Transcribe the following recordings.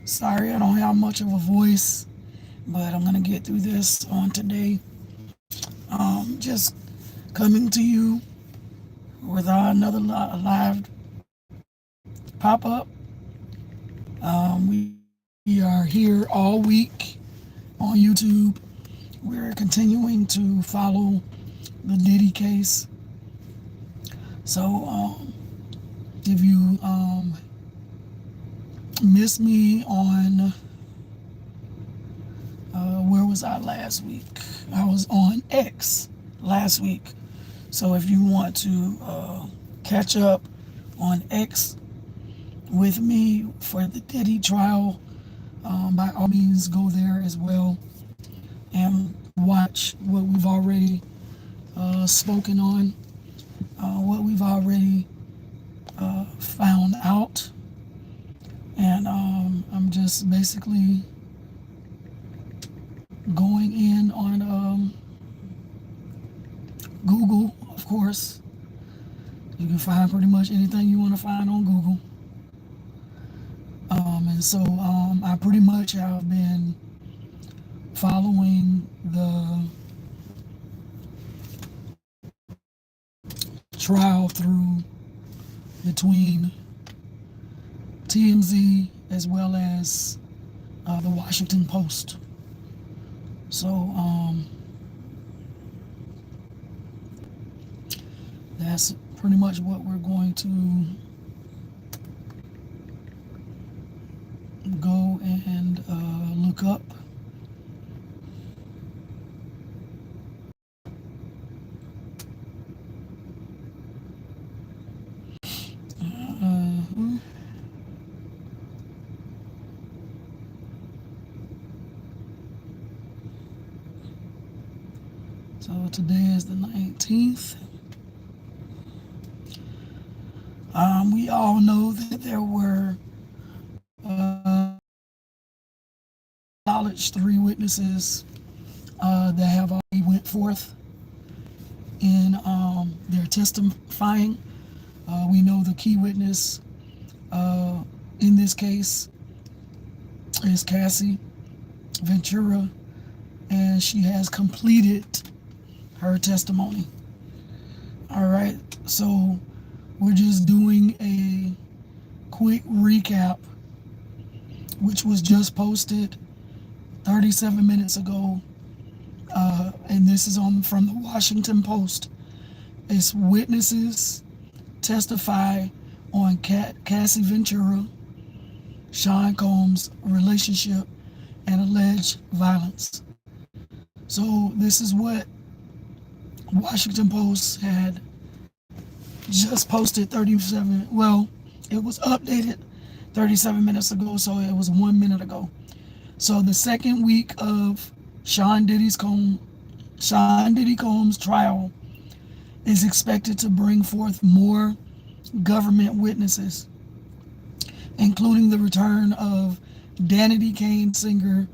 Sorry, I don't have much of a voice, but I'm gonna get through this on today. Just coming to you with another live pop up. We are here all week on YouTube. We're continuing to follow the Diddy case. So, if you missed me on where was I last week? I was on X last week. So if you want to catch up on X with me for the Diddy trial, by all means go there as well and watch what we've already spoken on, what we've already found out. And I'm just basically going in on Google, of course. You can find pretty much anything you want to find on Google. And so I pretty much have been following the trial through between TMZ as well as the Washington Post. So that's pretty much what we're going to go and look up. So today is the 19th. We all know that there were acknowledged 3 witnesses that have already went forth in their testifying. We know the key witness in this case is Cassie Ventura, and she has completed her testimony. All right, so we're just doing a quick recap, which was just posted 37 minutes ago, and this is from the Washington Post. It's witnesses testify on Cassie Ventura, Sean Combs' relationship and alleged violence. So this is what Washington Post had just posted 37, well, it was updated 37 minutes ago, so it was 1 minute ago. So the second week of Sean Diddy Combs' trial is expected to bring forth more government witnesses, including the return of Danity Kane singer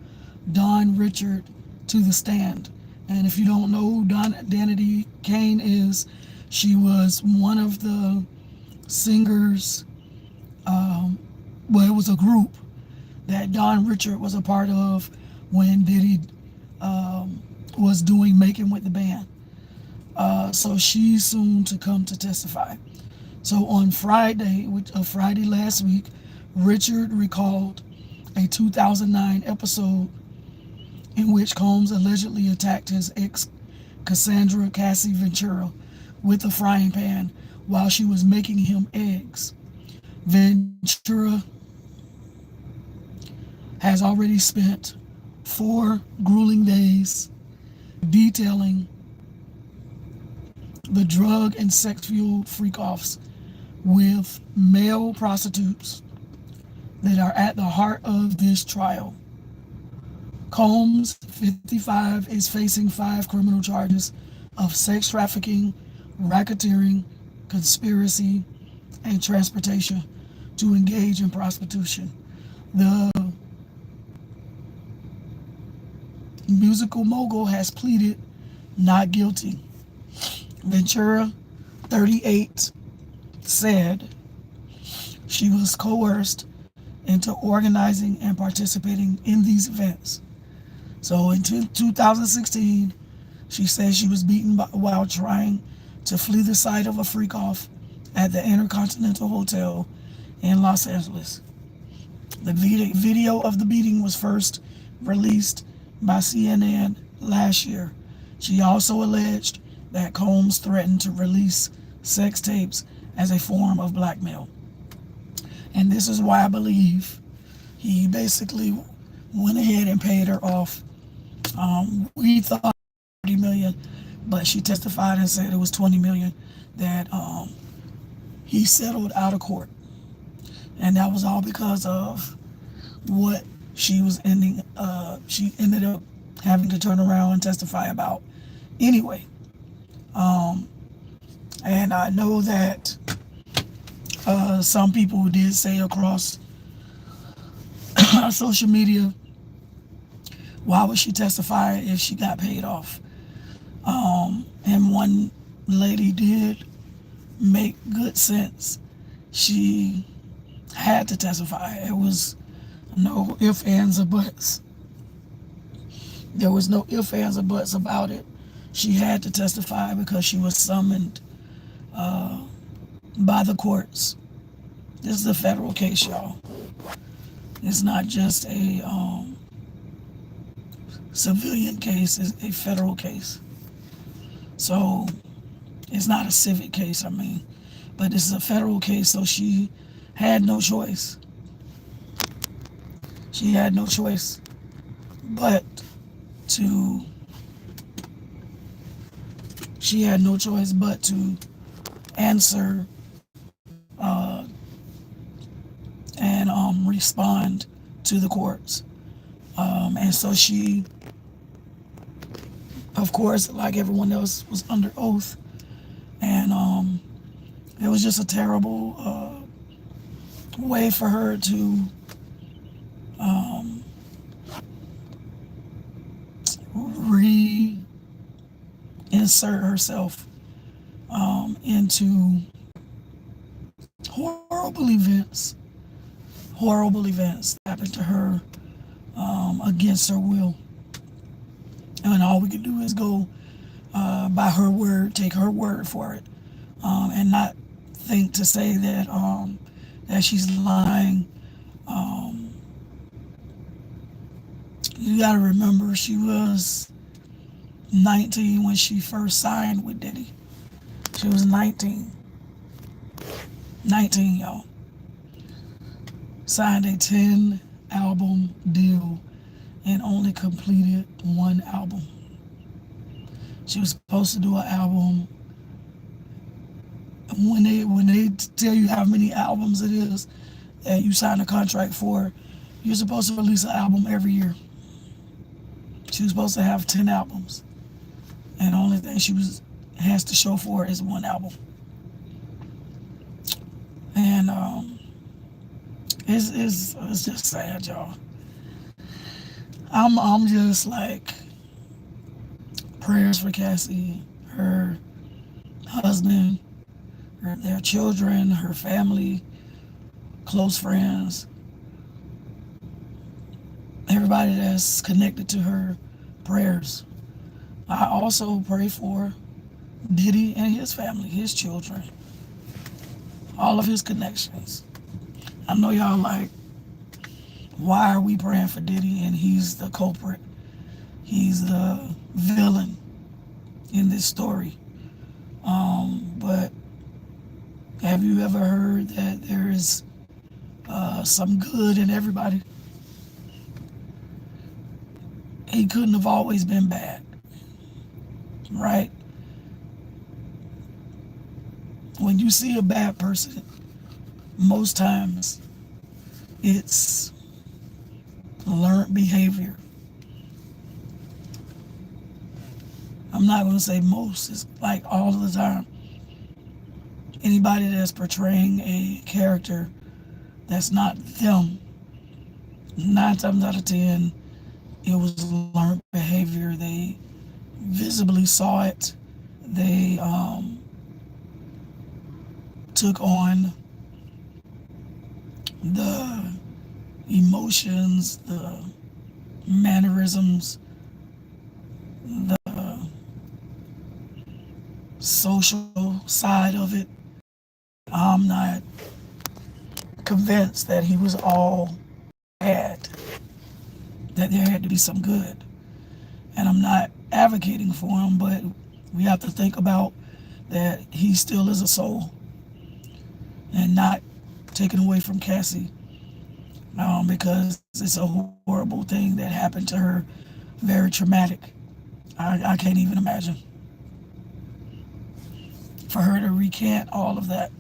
Dawn Richard to the stand. And if you don't know who Danity Kane is, she was one of the singers, well, it was a group that Dawn Richard was a part of when Diddy was doing Making with the Band. So she's soon to come to testify. So on Friday last week, Richard recalled a 2009 episode in which Combs allegedly attacked his ex, Cassandra Cassie Ventura, with a frying pan while she was making him eggs. Ventura has already spent 4 grueling days detailing the drug and sex-fueled freak-offs with male prostitutes that are at the heart of this trial. Combs, 55, is facing 5 criminal charges of sex trafficking, racketeering, conspiracy, and transportation to engage in prostitution. The musical mogul has pleaded not guilty. Ventura, 38, said she was coerced into organizing and participating in these events. So in 2016, she says she was beaten while trying to flee the site of a freak-off at the Intercontinental Hotel in Los Angeles. The video of the beating was first released by CNN last year. She also alleged that Combs threatened to release sex tapes as a form of blackmail. And this is why I believe he basically went ahead and paid her off. We thought 30 million, but she testified and said it was 20 million that he settled out of court. And that was all because of what she ended up having to turn around and testify about anyway. And I know that some people did say across social media, why would she testify if she got paid off? And one lady did make good sense. She had to testify. It was no ifs, ands, or buts. There was no ifs, ands, or buts about it. She had to testify because she was summoned by the courts. This is a federal case, y'all. It's not just a civilian case, it's a federal case. So it's not a civic case, but this is a federal case, so she had no choice. She had no choice but to answer and respond to the courts. And so she, of course, like everyone else, was under oath. And it was just a terrible way for her to reinsert herself into horrible events that happened to her against her will. And all we can do is go by her word, take her word for it, and not think to say that that she's lying. You got to remember, she was 19 when she first signed with Diddy. She was 19, y'all. Signed a 10-album deal and only completed one album. She was supposed to do an album. When they tell you how many albums it is that you sign a contract for, you're supposed to release an album every year. She was supposed to have 10 albums, and the only thing she has to show for it is one album. And it's just sad, y'all. I'm just like, prayers for Cassie, her husband, their children, her family, close friends, everybody that's connected to her, prayers. I also pray for Diddy and his family, his children, all of his connections. I know y'all like, why are we praying for Diddy and he's the culprit? He's the villain in this story. But have you ever heard that there is some good in everybody? He couldn't have always been bad, right? When you see a bad person, most times it's learned behavior. I'm not going to say most, it's like all of the time. Anybody that's portraying a character that's not them, 9 times out of 10, it was learned behavior. They visibly saw it. They took on the emotions, the mannerisms, the social side of it. I'm not convinced that he was all bad, that there had to be some good. And I'm not advocating for him, but we have to think about that he still is a soul and not taken away from Cassie, because it's a horrible thing that happened to her, very traumatic. I can't even imagine. For her to recant all of that,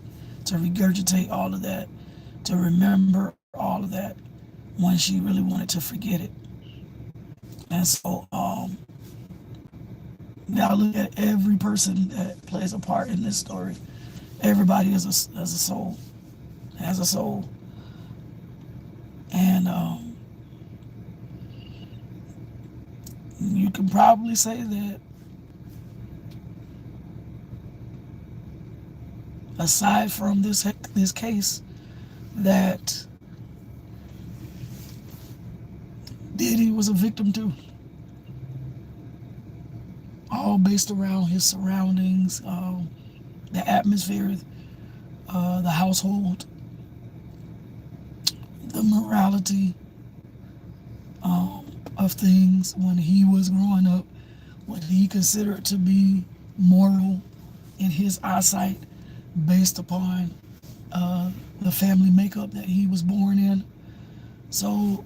to regurgitate all of that, to remember all of that when she really wanted to forget it. And so, now look at every person that plays a part in this story. Everybody is a soul, has a soul. And you can probably say that aside from this case, that Diddy was a victim too. All based around his surroundings, the atmosphere, the household, the morality of things when he was growing up, what he considered to be moral in his eyesight, based upon the family makeup that he was born in. So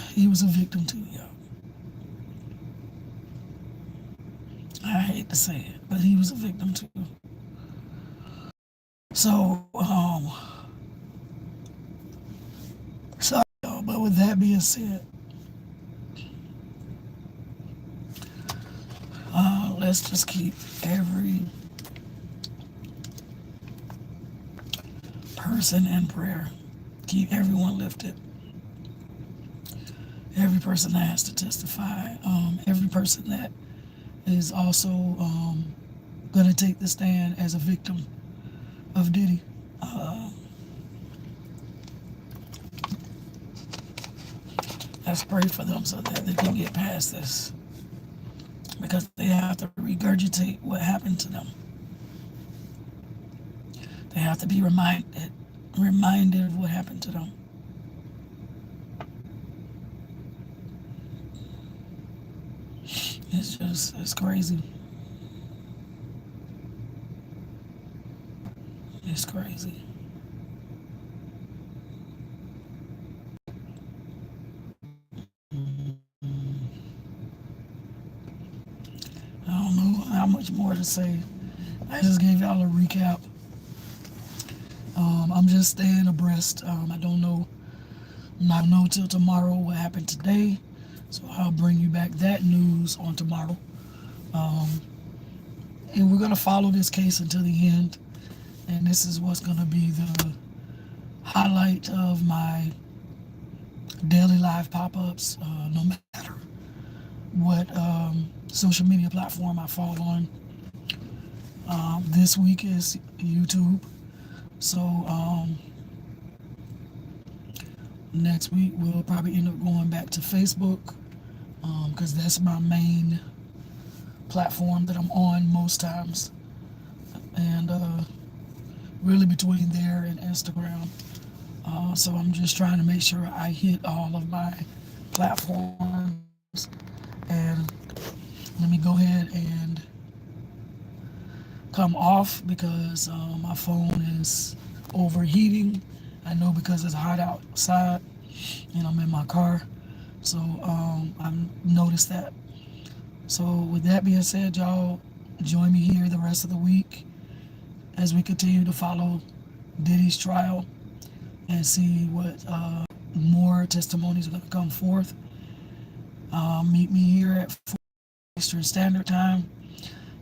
he was a victim too, yeah. I hate to say it, but he was a victim too. So, sorry, y'all, but with that being said, let's just keep every person in prayer. Keep everyone lifted. Every person that has to testify. Every person that is also going to take the stand as a victim of Diddy. Let's pray for them so that they can get past this, because they have to regurgitate what happened to them. They have to be reminded of what happened to them. It's crazy. It's crazy. I don't know how much more to say. I just gave y'all a recap. I'm just staying abreast. I don't know. Not know till tomorrow what happened today. So I'll bring you back that news on tomorrow. And we're going to follow this case until the end. And this is what's going to be the highlight of my daily live pop-ups, no matter what social media platform I fall on. This week is YouTube. So next week we'll probably end up going back to Facebook, because that's my main platform that I'm on most times. And really between there and Instagram. So I'm just trying to make sure I hit all of my platforms. And let me go ahead and come off, because my phone is overheating. I know because it's hot outside and I'm in my car. So I've noticed that. So with that being said, y'all join me here the rest of the week as we continue to follow Diddy's trial and see what more testimonies are going to come forth. Meet me here at 4 Eastern Standard Time.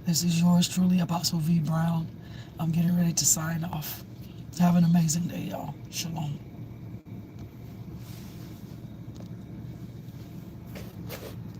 This is yours truly, Apostle V. Brown. I'm getting ready to sign off. Have an amazing day, y'all. Shalom.